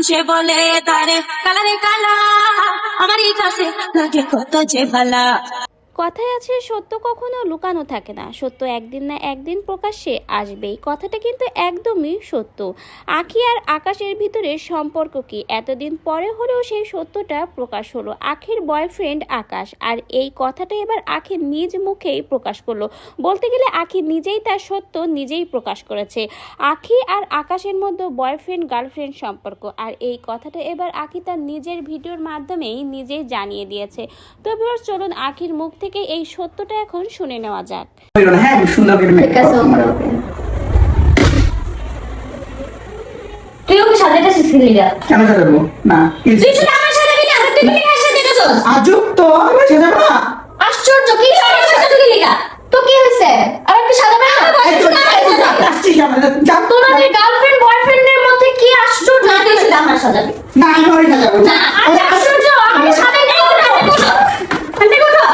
সে বলে তারে কালারে কালা, আমারই কাছে লাগে কত যে ভালা। কথায় আছে সত্য কখনো লুকানো থাকে না, সত্য একদিন না একদিন প্রকাশ্যে আসবেই। কথাটা কিন্তু একদমই সত্য। আখি আর আকাশের ভিতরে সম্পর্ক কি এতদিন পরে হলেও সেই সত্যটা প্রকাশ হলো। আখির বয়ফ্রেন্ড আকাশ, আর এই কথাটা এবার আখি নিজ মুখেই প্রকাশ করলো। বলতে গেলে আখি নিজেই তার সত্য নিজেই প্রকাশ করেছে। আখি আর আকাশের মধ্যে বয়ফ্রেন্ড গার্লফ্রেন্ড সম্পর্ক, আর এই কথাটা এবার আখি তার নিজের ভিডিওর মাধ্যমেই নিজেই জানিয়ে দিয়েছে। তো ভিউয়ার্স, চলুন আখির মুখ থেকে এই সত্যটা এখন শুনে নেওয়া যাক। হ্যাঁ, সুন্দর করে তুই ওকে সাজাতে শিখলি না কেন সাজাবো না? তুই শুধু আমার সাজাবি না, তুই কি কার সাথে গেছস? আজব তো, আমি সাজাবো না। আশ্চর্য, কি আমার সাথে গেলি না? তো কি হইছে? আর একটু সাজাবে না? আসছিস আমাদের তোমাদের গার্লফ্রেন্ড বয়ফ্রেন্ডের মধ্যে কি আশ্চর্য? না, তুই শুধু আমার সাজাবি না, আমি ওই সাজাবো না। আশ্চর্য, আমি সাজাই না।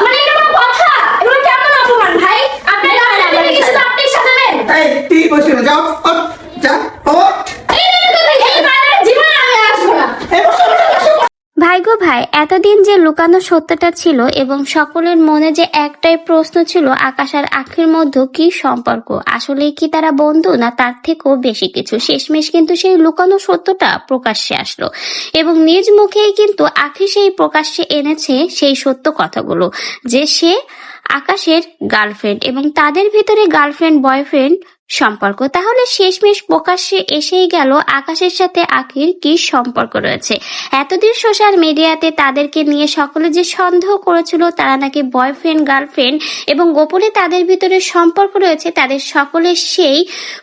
মানে এটা কোনো কথা? এগুলো কেমন অপমান ভাই? আপনারা আমাদের কিছু তো আপনি সাজাবেন। এই তুই বসে না, যাও যা ও ভাই গো ভাই, এতদিন যে লুকানো সত্যটা ছিল এবং সকলের মনে যে একটাই প্রশ্ন ছিল আকাশ আর আখির মধ্যে কি সম্পর্ক, আসলে কি তারা বন্ধু না তার থেকেও বেশি কিছু, শেষমেশ কিন্তু সেই লুকানো সত্যটা প্রকাশ্যে আসলো এবং নিজ মুখেই কিন্তু আখি সেই প্রকাশ্যে এনেছে সেই সত্য কথাগুলো, যে সে আকাশের গার্লফ্রেন্ড এবং তাদের ভিতরে গার্লফ্রেন্ড বয়ফ্রেন্ড সম্পর্ক। তাহলে শেষমেশ প্রকাশ্যে এসেই গেল আকাশের সাথে আখির কি সম্পর্ক রয়েছে। এতদিন সোশ্যাল মিডিয়াতে তাদেরকে নিয়ে সকলে যে সন্দেহ করেছিল তারা নাকি বয়ফ্রেন্ড গার্লফ্রেন্ড এবং গোপনে তাদের ভিতরে সম্পর্ক রয়েছে, তাদের সকলের সেই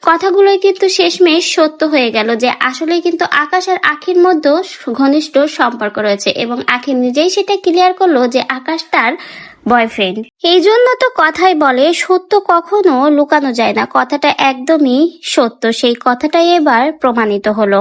কথাগুলোই কিন্তু শেষমেশ সত্য হয়ে গেল যে আসলে কিন্তু আকাশ আর আখির মধ্যে ঘনিষ্ঠ সম্পর্ক রয়েছে এবং আখি নিজেই সেটা ক্লিয়ার করলো যে আকাশ তার বয়ফ্রেন্ড। এই জন্য তো কথাই বলে সত্য কখনো লুকানো যায় না, কথাটা একদমই সত্য, সেই কথাটাই এবার প্রমাণিত হলো।